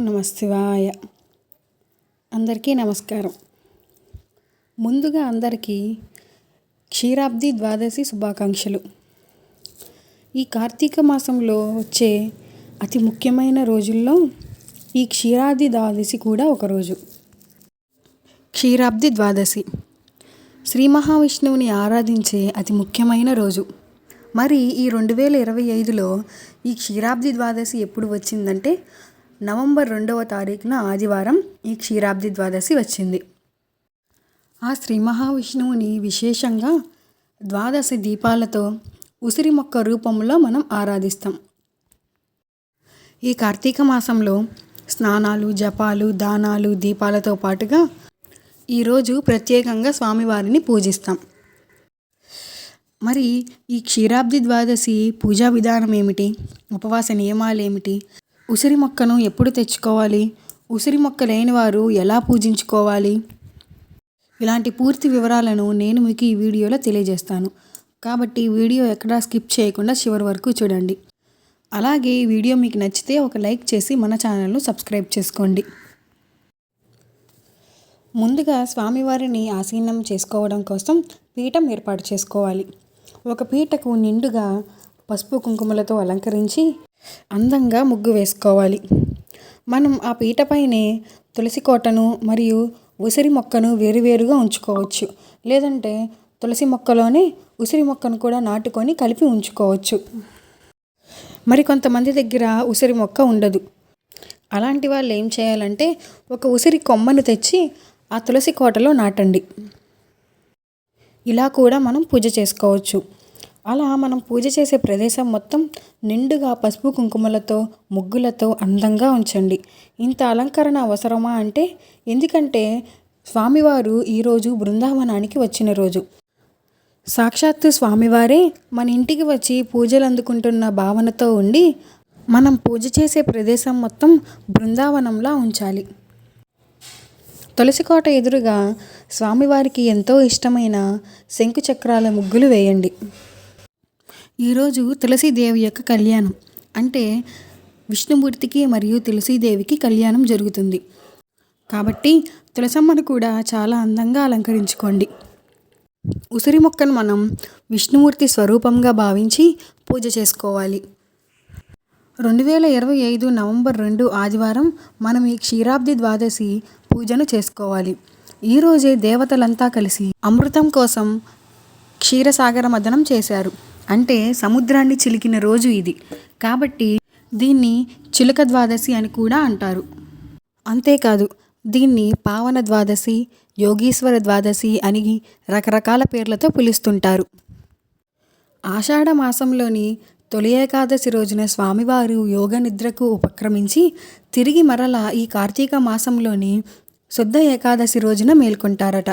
నమఃశివాయ. అందరికీ నమస్కారం. ముందుగా అందరికీ క్షీరాబ్ది ద్వాదశి శుభాకాంక్షలు. ఈ కార్తీక మాసంలో వచ్చే అతి ముఖ్యమైన రోజుల్లో ఈ క్షీరాబ్ది ద్వాదశి కూడా ఒకరోజు. క్షీరాబ్ది ద్వాదశి శ్రీ మహావిష్ణువుని ఆరాధించే అతి ముఖ్యమైన రోజు. మరి ఈ 2025లో ఈ క్షీరాబ్ది ద్వాదశి ఎప్పుడు వచ్చిందంటే నవంబర్ 2వ తారీఖున ఆదివారం ఈ క్షీరాబ్ది ద్వాదశి వచ్చింది. ఆ శ్రీ మహావిష్ణువుని విశేషంగా ద్వాదశి దీపాలతో ఉసిరి మొక్క రూపంలో మనం ఆరాధిస్తాం. ఈ కార్తీక మాసంలో స్నానాలు, జపాలు, దానాలు, దీపాలతో పాటుగా ఈరోజు ప్రత్యేకంగా స్వామివారిని పూజిస్తాం. మరి ఈ క్షీరాబ్ది ద్వాదశి పూజా విధానం ఏమిటి, ఉపవాస నియమాలు ఏమిటి, ఉసిరి మొక్కను ఎప్పుడు తెచ్చుకోవాలి, ఉసిరి మొక్క లేని వారు ఎలా పూజించుకోవాలి, ఇలాంటి పూర్తి వివరాలను నేను మీకు ఈ వీడియోలో తెలియజేస్తాను. కాబట్టి వీడియో ఎక్కడా స్కిప్ చేయకుండా చివరి వరకు చూడండి. అలాగే ఈ వీడియో మీకు నచ్చితే ఒక లైక్ చేసి మన ఛానల్ను సబ్స్క్రైబ్ చేసుకోండి. ముందుగా స్వామివారిని ఆసీనం చేసుకోవడం కోసం పీఠం ఏర్పాటు చేసుకోవాలి. ఒక పీటకు నిండుగా పసుపు కుంకుమలతో అలంకరించి అందంగా ముగ్గు వేసుకోవాలి. మనం ఆ పీటపైనే తులసి కోటను మరియు ఉసిరి మొక్కను వేరువేరుగా ఉంచుకోవచ్చు. లేదంటే తులసి మొక్కలోనే ఉసిరి మొక్కను కూడా నాటుకొని కలిపి ఉంచుకోవచ్చు. మరి కొంతమంది దగ్గర ఉసిరి మొక్క ఉండదు. అలాంటి వాళ్ళు ఏం చేయాలంటే ఒక ఉసిరి కొమ్మను తెచ్చి ఆ తులసి కోటలో నాటండి. ఇలా కూడా మనం పూజ చేసుకోవచ్చు. అలా మనం పూజ చేసే ప్రదేశం మొత్తం నిండుగా పసుపు కుంకుమలతో, ముగ్గులతో అందంగా ఉంచండి. ఇంత అలంకరణ అవసరమా అంటే, ఎందుకంటే స్వామివారు ఈరోజు బృందావనానికి వచ్చిన రోజు. సాక్షాత్తు స్వామివారే మన ఇంటికి వచ్చి పూజలు అందుకుంటున్న భావనతో ఉండి మనం పూజ చేసే ప్రదేశం మొత్తం బృందావనంలా ఉంచాలి. తులసికోట ఎదురుగా స్వామివారికి ఎంతో ఇష్టమైన శంకు చక్రాల ముగ్గులు వేయండి. ఈరోజు తులసీదేవి యొక్క కళ్యాణం, అంటే విష్ణుమూర్తికి మరియు తులసీదేవికి కళ్యాణం జరుగుతుంది. కాబట్టి తులసమ్మను కూడా చాలా అందంగా అలంకరించుకోండి. ఉసిరి మొక్కను మనం విష్ణుమూర్తి స్వరూపంగా భావించి పూజ చేసుకోవాలి. 2025 నవంబర్ 2 ఆదివారం మనం ఈ క్షీరాబ్ది ద్వాదశి పూజను చేసుకోవాలి. ఈరోజే దేవతలంతా కలిసి అమృతం కోసం క్షీరసాగర మథనం చేశారు. అంటే సముద్రాన్ని చిలికిన రోజు ఇది. కాబట్టి దీన్ని చిలుక ద్వాదశి అని కూడా అంటారు. అంతేకాదు దీన్ని పావన ద్వాదశి, యోగీశ్వర ద్వాదశి అని రకరకాల పేర్లతో పిలుస్తుంటారు. ఆషాఢ మాసంలోని తొలి ఏకాదశి రోజున స్వామివారు యోగ నిద్రకు ఉపక్రమించి తిరిగి మరలా ఈ కార్తీక మాసంలోని శుద్ధ ఏకాదశి రోజున మేల్కొంటారట.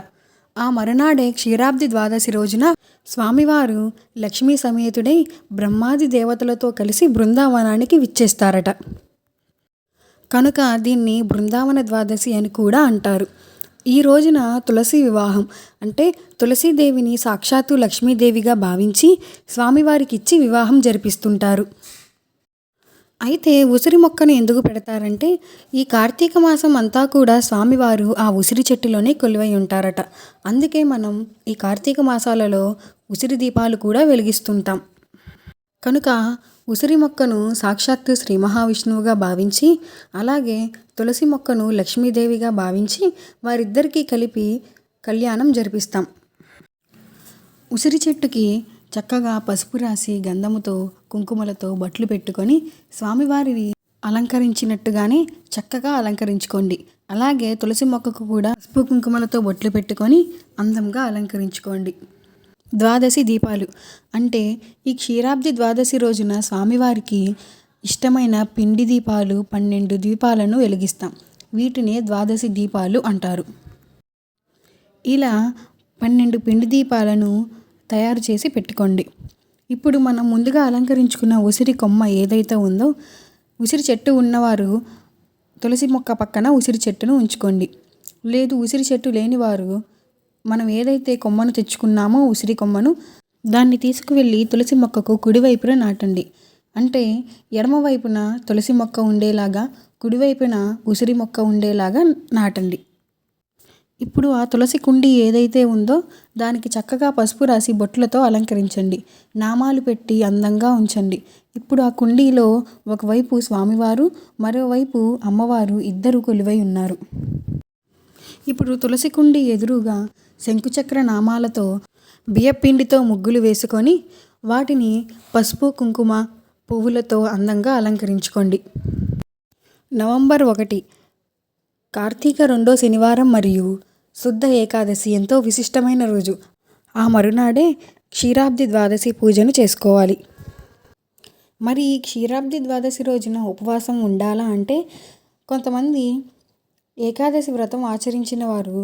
ఆ మరునాడే క్షీరాబ్ది ద్వాదశి రోజున స్వామివారు లక్ష్మీ సమేతుడై బ్రహ్మాది దేవతలతో కలిసి బృందావనానికి విచ్చేస్తారట. కనుక దీన్ని బృందావన ద్వాదశి అని కూడా అంటారు. ఈ రోజున తులసి వివాహం, అంటే తులసీదేవిని సాక్షాత్తు లక్ష్మీదేవిగా భావించి స్వామివారికి ఇచ్చి వివాహం జరిపిస్తుంటారు. అయితే ఉసిరి మొక్కను ఎందుకు పెడతారంటే, ఈ కార్తీక మాసం అంతా కూడా స్వామివారు ఆ ఉసిరి చెట్టులోనే కొలువై ఉంటారట. అందుకే మనం ఈ కార్తీక మాసాలలో ఉసిరి దీపాలు కూడా వెలిగిస్తుంటాం. కనుక ఉసిరి మొక్కను సాక్షాత్తు శ్రీ మహావిష్ణువుగా భావించి, అలాగే తులసి మొక్కను లక్ష్మీదేవిగా భావించి వారిద్దరికీ కలిపి కళ్యాణం జరిపిస్తాం. ఉసిరి చెట్టుకి చక్కగా పసుపు రాసి గంధముతో, కుంకుమలతో బట్లు పెట్టుకొని స్వామివారిని అలంకరించినట్టుగానే చక్కగా అలంకరించుకోండి. అలాగే తులసి మొక్కకు కూడా పసుపు కుంకుమలతో బొట్లు పెట్టుకొని అందంగా అలంకరించుకోండి. ద్వాదశి దీపాలు, అంటే ఈ క్షీరాబ్ది ద్వాదశి రోజున స్వామివారికి ఇష్టమైన పిండి దీపాలు 12 దీపాలను వెలిగిస్తాం. వీటినే ద్వాదశి దీపాలు అంటారు. ఇలా 12 పిండి దీపాలను తయారు చేసి పెట్టుకోండి. ఇప్పుడు మనం ముందుగా అలంకరించుకున్న ఉసిరి కొమ్మ ఏదైతే ఉందో, ఉసిరి చెట్టు ఉన్నవారు తులసి మొక్క పక్కన ఉసిరి చెట్టును ఉంచుకోండి. లేదు ఉసిరి చెట్టు లేనివారు మనం ఏదైతే కొమ్మను తెచ్చుకున్నామో ఉసిరి కొమ్మను, దాన్ని తీసుకువెళ్ళి తులసి మొక్కకు కుడివైపున నాటండి. అంటే ఎడమవైపున తులసి మొక్క ఉండేలాగా, కుడివైపున ఉసిరి మొక్క ఉండేలాగా నాటండి. ఇప్పుడు ఆ తులసి కుండీ ఏదైతే ఉందో దానికి చక్కగా పసుపు రాసి బొట్లతో అలంకరించండి. నామాలు పెట్టి అందంగా ఉంచండి. ఇప్పుడు ఆ కుండీలో ఒకవైపు స్వామివారు, మరోవైపు అమ్మవారు ఇద్దరు కొలువై ఉన్నారు. ఇప్పుడు తులసి కుండీ ఎదురుగా శంకుచక్ర నామాలతో బియ్యపిండితో ముగ్గులు వేసుకొని వాటిని పసుపు, కుంకుమ, పువ్వులతో అందంగా అలంకరించుకోండి. నవంబర్ 1 కార్తీక 2వ శనివారం మరియు శుద్ధ ఏకాదశి ఎంతో విశిష్టమైన రోజు. ఆ మరునాడే క్షీరాబ్ది ద్వాదశి పూజను చేసుకోవాలి. మరి ఈ క్షీరాబ్ది ద్వాదశి రోజున ఉపవాసం ఉండాలా అంటే కొంతమంది ఏకాదశి వ్రతం ఆచరించిన వారు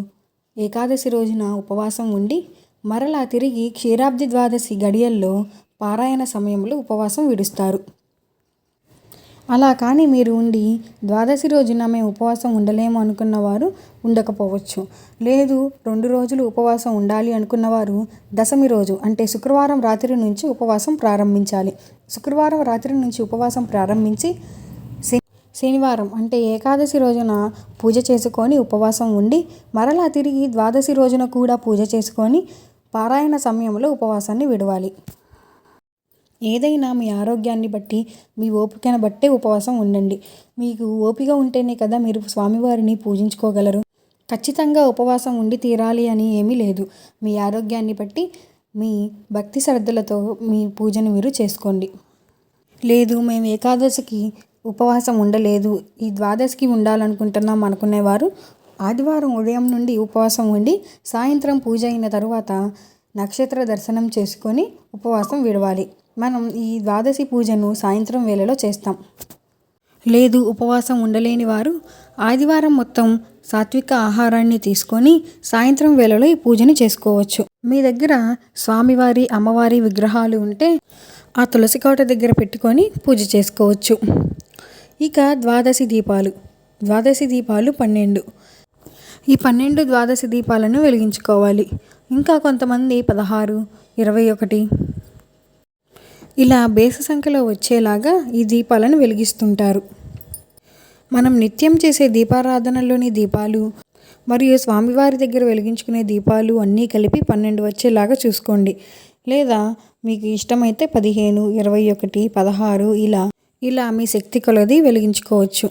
ఏకాదశి రోజున ఉపవాసం ఉండి మరలా తిరిగి క్షీరాబ్ది ద్వాదశి గడియల్లో పారాయణ సమయంలో ఉపవాసం విడుస్తారు. అలా కానీ మీరు ఉండి ద్వాదశి రోజున మేము ఉపవాసం ఉండలేము అనుకున్నవారు ఉండకపోవచ్చు. లేదు 2 రోజులు ఉపవాసం ఉండాలి అనుకున్నవారు దశమి రోజు అంటే శుక్రవారం రాత్రి నుంచి ఉపవాసం ప్రారంభించాలి. శుక్రవారం రాత్రి నుంచి ఉపవాసం ప్రారంభించి శనివారం అంటే ఏకాదశి రోజున పూజ చేసుకొని ఉపవాసం ఉండి మరలా తిరిగి ద్వాదశి రోజున కూడా పూజ చేసుకొని పారాయణ సమయంలో ఉపవాసాన్ని విడవాలి. ఏదైనా మీ ఆరోగ్యాన్ని బట్టి, మీ ఓపికను బట్టే ఉపవాసం ఉండండి. మీకు ఓపిక ఉంటేనే కదా మీరు స్వామివారిని పూజించుకోగలరు. ఖచ్చితంగా ఉపవాసం ఉండి తీరాలి అని ఏమీ లేదు. మీ ఆరోగ్యాన్ని బట్టి మీ భక్తి శ్రద్ధలతో మీ పూజను మీరు చేసుకోండి. లేదు మేము ఏకాదశికి ఉపవాసం ఉండలేదు, ఈ ద్వాదశికి ఉండాలనుకుంటున్నాం అనుకునేవారు ఆదివారం ఉదయం నుండి ఉపవాసం ఉండి సాయంత్రం పూజ అయిన తరువాత నక్షత్ర దర్శనం చేసుకొని ఉపవాసం విడవాలి. మనం ఈ ద్వాదశి పూజను సాయంత్రం వేళలో చేస్తాం. లేదు ఉపవాసం ఉండలేని వారు ఆదివారం మొత్తం సాత్విక ఆహారాన్ని తీసుకొని సాయంత్రం వేళలో ఈ పూజను చేసుకోవచ్చు. మీ దగ్గర స్వామివారి, అమ్మవారి విగ్రహాలు ఉంటే ఆ తులసి కోట దగ్గర పెట్టుకొని పూజ చేసుకోవచ్చు. ఇక ద్వాదశి దీపాలు 12. ఈ 12 ద్వాదశి దీపాలను వెలిగించుకోవాలి. ఇంకా కొంతమంది 16, 21 ఇలా బేసి సంఖ్యలో వచ్చేలాగా ఈ దీపాలను వెలిగిస్తుంటారు. మనం నిత్యం చేసే దీపారాధనలోని దీపాలు మరియు స్వామివారి దగ్గర వెలిగించుకునే దీపాలు అన్నీ కలిపి 12 వచ్చేలాగా చూసుకోండి. లేదా మీకు ఇష్టమైతే 15, 21, 16 ఇలా మీ శక్తి కొలది వెలిగించుకోవచ్చు.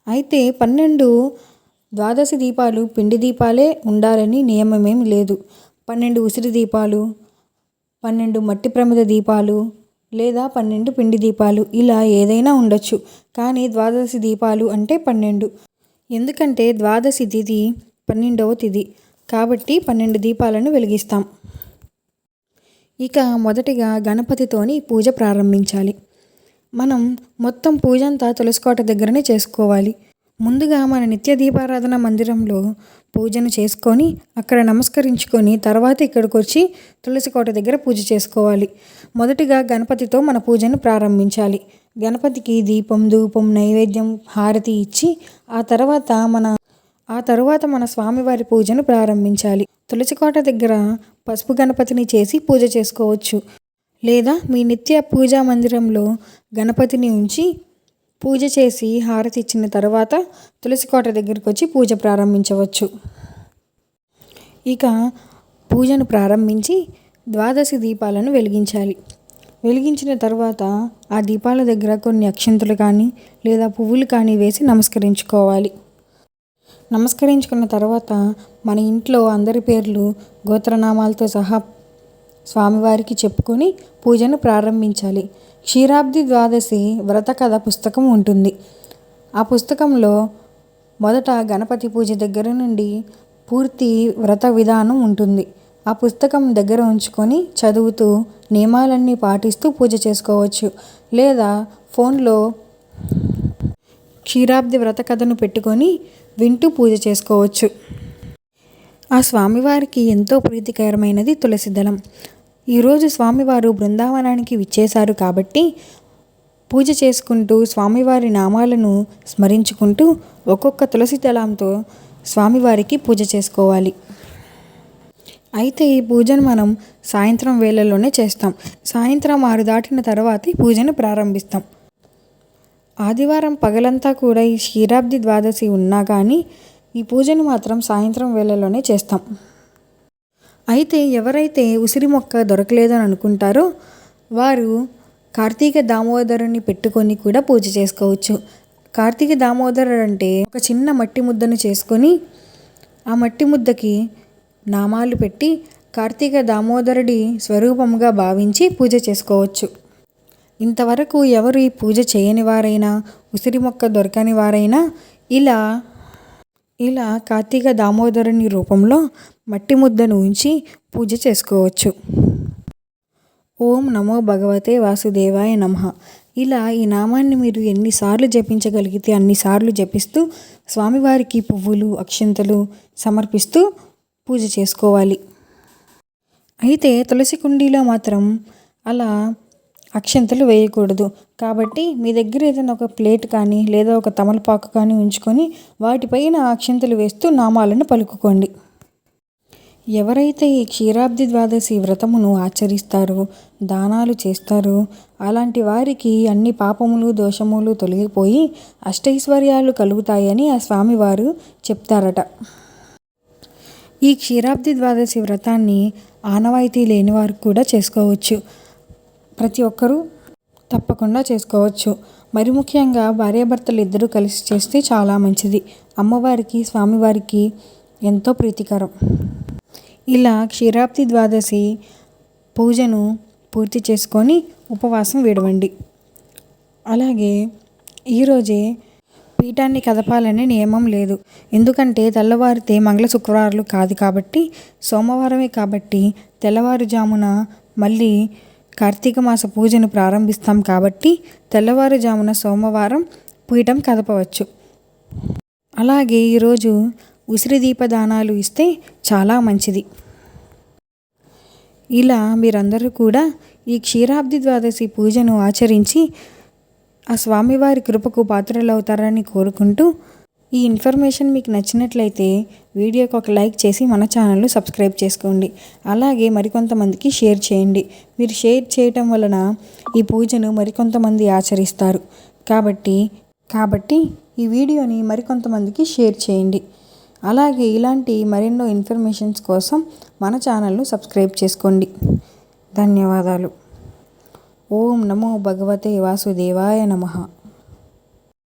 అయితే 12 ద్వాదశి దీపాలు పిండి దీపాలే ఉండాలని నియమమేమి లేదు. 12 ఉసిరి దీపాలు, 12 మట్టి ప్రమిద దీపాలు లేదా 12 పిండి దీపాలు ఇలా ఏదైనా ఉండొచ్చు. కానీ ద్వాదశి దీపాలు అంటే 12. ఎందుకంటే ద్వాదశి తిథి 12వ తిథి కాబట్టి 12 దీపాలను వెలిగిస్తాం. ఇక మొదటిగా గణపతితోని పూజ ప్రారంభించాలి. మనం మొత్తం పూజ అంతా తులసికోట దగ్గరనే చేసుకోవాలి. ముందుగా మన నిత్య దీపారాధన మందిరంలో పూజను చేసుకొని అక్కడ నమస్కరించుకొని తర్వాత ఇక్కడికి వచ్చి తులసికోట దగ్గర పూజ చేసుకోవాలి. మొదటిగా గణపతితో మన పూజను ప్రారంభించాలి. గణపతికి దీపం, ధూపం, నైవేద్యం, హారతి ఇచ్చి ఆ తర్వాత మన స్వామివారి పూజను ప్రారంభించాలి. తులసికోట దగ్గర పసుపు గణపతిని చేసి పూజ చేసుకోవచ్చు. లేదా మీ నిత్య పూజా మందిరంలో గణపతిని ఉంచి పూజ చేసి హారతి ఇచ్చిన తర్వాత తులసికోట దగ్గరికి వచ్చి పూజ ప్రారంభించవచ్చు. ఇక పూజను ప్రారంభించి ద్వాదశి దీపాలను వెలిగించాలి. వెలిగించిన తర్వాత ఆ దీపాల దగ్గర కొన్ని అక్షంతలు కానీ లేదా పువ్వులు కానీ వేసి నమస్కరించుకోవాలి. నమస్కరించుకున్న తర్వాత మన ఇంట్లో అందరి పేర్లు గోత్రనామాలతో సహా స్వామివారికి చెప్పుకొని పూజను ప్రారంభించాలి. క్షీరాబ్ది ద్వాదశి వ్రత కథ పుస్తకం ఉంటుంది. ఆ పుస్తకంలో మొదట గణపతి పూజ దగ్గర నుండి పూర్తి వ్రత విధానం ఉంటుంది. ఆ పుస్తకం దగ్గర ఉంచుకొని చదువుతూ నియమాలన్నీ పాటిస్తూ పూజ చేసుకోవచ్చు. లేదా ఫోన్లో క్షీరాబ్ది వ్రత కథను పెట్టుకొని వింటూ పూజ చేసుకోవచ్చు. ఆ స్వామివారికి ఎంతో ప్రీతికరమైనది తులసి దళం. ఈరోజు స్వామివారు బృందావనానికి విచ్చేశారు కాబట్టి పూజ చేసుకుంటూ స్వామివారి నామాలను స్మరించుకుంటూ ఒక్కొక్క తులసి దళంతో స్వామివారికి పూజ చేసుకోవాలి. అయితే ఈ పూజను మనం సాయంత్రం వేళల్లోనే చేస్తాం. సాయంత్రం 6 దాటిన తర్వాత ఈ పూజను ప్రారంభిస్తాం. ఆదివారం పగలంతా కూడా ఈ క్షీరాబ్ది ద్వాదశి ఉన్నా కానీ ఈ పూజను మాత్రం సాయంత్రం వేళల్లోనే చేస్తాం. అయితే ఎవరైతే ఉసిరి మొక్క దొరకలేదని అనుకుంటారో వారు కార్తీక దామోదరుని పెట్టుకొని కూడా పూజ చేసుకోవచ్చు. కార్తీక దామోదరుడు అంటే ఒక చిన్న మట్టి ముద్దను చేసుకొని ఆ మట్టి ముద్దకి నామాలు పెట్టి కార్తీక దామోదరుడి స్వరూపంగా భావించి పూజ చేసుకోవచ్చు. ఇంతవరకు ఎవరు ఈ పూజ చేయని వారైనా, ఉసిరి మొక్క దొరకని వారైనా ఇలా కార్తీక దామోదరుని రూపంలో మట్టి ముద్దను ఉంచి పూజ చేసుకోవచ్చు. ఓం నమో భగవతే వాసుదేవాయ నమః. ఇలా ఈ నామాన్ని మీరు ఎన్నిసార్లు జపించగలిగితే అన్నిసార్లు జపిస్తూ స్వామివారికి పువ్వులు, అక్షింతలు సమర్పిస్తూ పూజ చేసుకోవాలి. అయితే తులసి కుండీలో మాత్రం అలా అక్షింతలు వేయకూడదు. కాబట్టి మీ దగ్గర ఏదైనా ఒక ప్లేట్ కానీ లేదా ఒక తమలపాకు కానీ ఉంచుకొని వాటిపైన అక్షింతలు వేస్తూ నామాలను పలుకుకోండి. ఎవరైతే ఈ క్షీరాబ్ది ద్వాదశి వ్రతమును ఆచరిస్తారో, దానాలు చేస్తారో అలాంటి వారికి అన్ని పాపములు, దోషములు తొలగిపోయి అష్టైశ్వర్యాలు కలుగుతాయని ఆ స్వామివారు చెప్తారట. ఈ క్షీరాబ్ది ద్వాదశి వ్రతాన్ని ఆనవాయితీ లేని వారు కూడా చేసుకోవచ్చు. ప్రతి ఒక్కరూ తప్పకుండా చేసుకోవచ్చు. మరి ముఖ్యంగా భార్యాభర్తలు ఇద్దరూ కలిసి చేస్తే చాలా మంచిది. అమ్మవారికి, స్వామివారికి ఎంతో ప్రీతికరం. ఇలా క్షీరాబ్ది ద్వాదశి పూజను పూర్తి చేసుకొని ఉపవాసం విడవండి. అలాగే ఈరోజే పీఠాన్ని కదపాలనే నియమం లేదు. ఎందుకంటే తెల్లవారితే మంగళ శుక్రవారాలు కాదు కాబట్టి, సోమవారమే కాబట్టి తెల్లవారుజామున మళ్ళీ కార్తీక మాస పూజను ప్రారంభిస్తాం కాబట్టి తెల్లవారుజామున సోమవారం పీఠం కదపవచ్చు. అలాగే ఈరోజు ఉసిరి దీపదానాలు ఇస్తే చాలా మంచిది. ఇలా మీరందరూ కూడా ఈ క్షీరాబ్ది ద్వాదశి పూజను ఆచరించి ఆ స్వామివారి కృపకు పాత్రలవుతారని కోరుకుంటూ, ఈ ఇన్ఫర్మేషన్ మీకు నచ్చినట్లయితే వీడియోకి ఒక లైక్ చేసి మన ఛానల్ను సబ్స్క్రైబ్ చేసుకోండి. అలాగే మరికొంతమందికి షేర్ చేయండి. మీరు షేర్ చేయటం వలన ఈ పూజను మరికొంతమంది ఆచరిస్తారు. కాబట్టి ఈ వీడియోని మరికొంతమందికి షేర్ చేయండి. అలాగే ఇలాంటి మరెన్నో ఇన్ఫర్మేషన్స్ కోసం మన ఛానల్ను సబ్స్క్రైబ్ చేసుకోండి. ధన్యవాదాలు. ఓం నమో భగవతే వాసుదేవాయ నమః.